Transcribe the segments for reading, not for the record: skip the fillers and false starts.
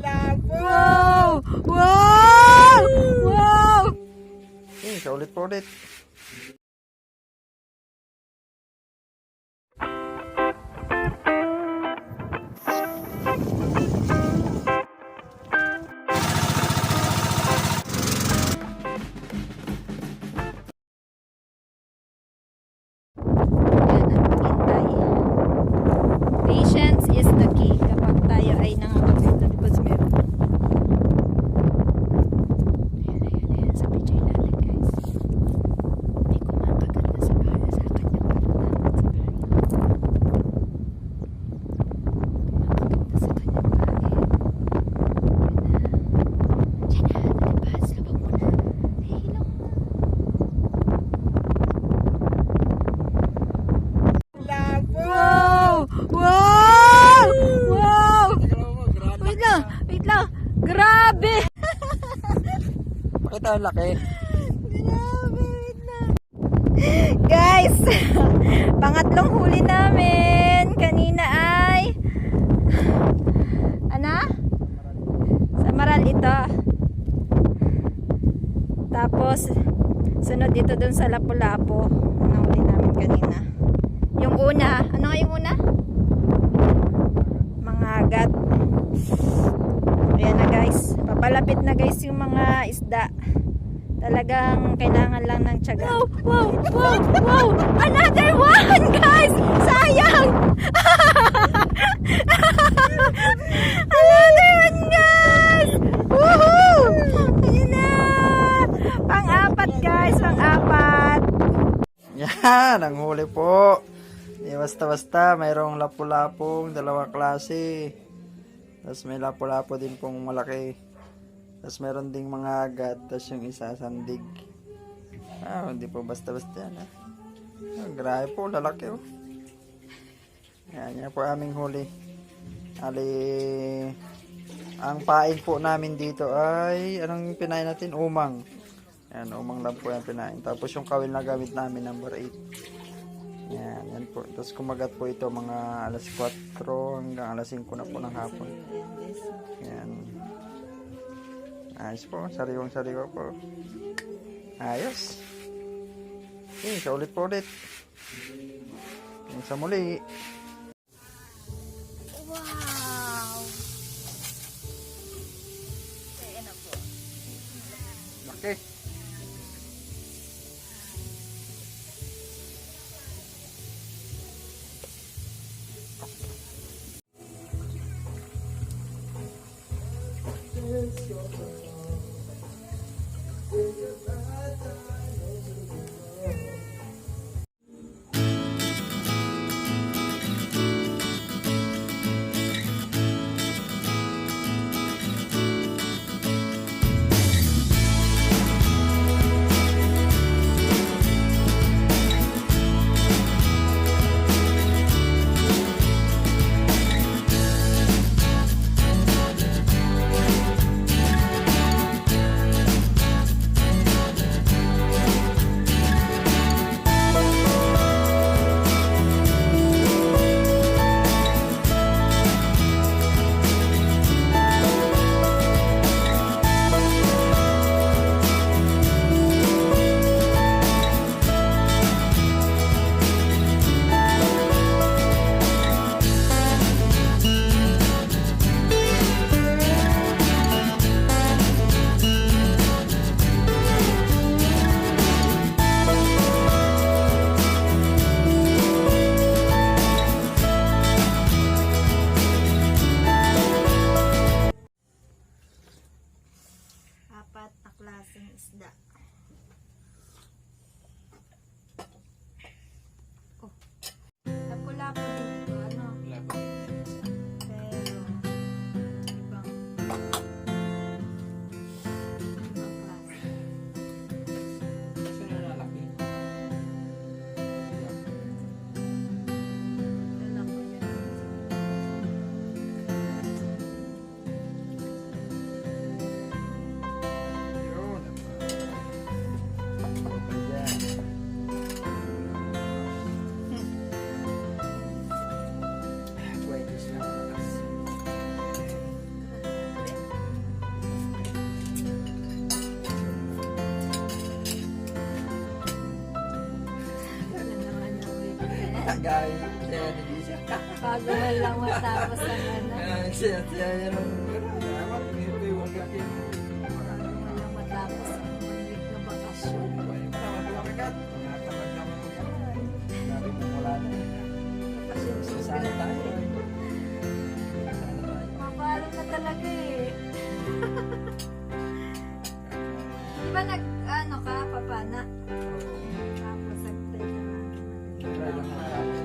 Wow! Wow! Wow! Kaulit po ulit. Patience is the key kapag tayo ay nangangapunta because meron. Ayan, sa picture natin guys. May kumakagat na sa kanyang karnan. Kumakagat na sa kanyang bahay. Diyan na, nalabas. Labang mo na. Ay, hilaw na. Wow! Wow! Wow! Wait lang. Grabe! Pakita ang laki. Grabe, wait lang. Guys, pangatlong huli namin. Kanina ay sa Maral ito. Tapos sunod ito dun sa Lapu-Lapu. Ang huli namin kanina. Yung una, ano nga yung una? Mga agat. Ayan na guys. Papalapit na guys yung mga isda. Talagang kailangan lang ng tiyaga. Wow! Wow! Wow! Another one guys! Sayang! Another one guys! Woohoo! Ayan na! Pang-apat guys! Pang-apat! Yan, ang huli po. Basta-basta, mayroong lapu-lapong, dalawa klase. Tapos may lapu-lapo din pong malaki. Tapos meron ding mga agat. Tapos yung isa sandig. Hindi po basta-basta yan. Grabe po, lalaki oh. Yan po aming huli. Ang pain po namin dito ay, anong pinain natin? Omang. Yan, omang lang po yung pinain. Tapos yung kawil na gamit namin, number 8. Yan po. Tapos kumagat po ito mga alas 4 hanggang alas 5 na po ng hapon. Yan. Ayos po. Sariwang-sariwa po. Ayos. Kaulit po ulit. Yung sa muli. Wow! Ayan na po. Laki. Apat na klaseng isda. Oh. Lapu-lapu dito, ano? Pero ibang klase. Lalaki yan. Guys, siya hindi siya. Bago man lang matapos ang ano. Siya yan ang dapat ito yung agad yun. Bago man lang matapos ang maliit na bakasyon. Sabi mo wala na. Bakasyon sa Sana tayo. Mapaalam na talaga eh. Di ba ano ka, papana? Tapos nagtay ka na. Try lang natin.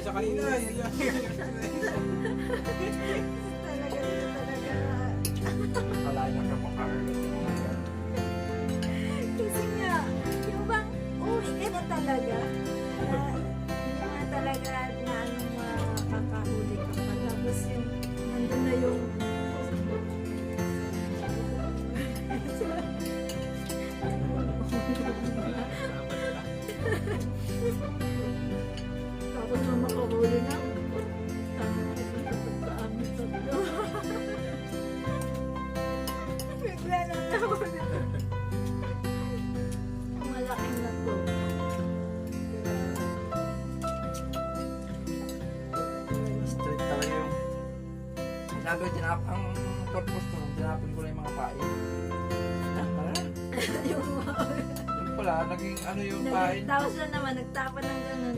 Sa kanina, Wala na ka makakarap. Kasi nga, yung bang uwi ka na talaga. Hindi nga talaga na ano makakahuli ka pa. Tapos yung nandun na yung tapos na makahuli na. Sa amin tatlo. Bigla na nahuli. Ang malaking na to. Straight talaga yung sabi ko, ang purpose ko, tinapin ko lang yung mga pain. Yung Yung pala, naging ano yung pain. nagtawas na naman, nagtapa ng ganun.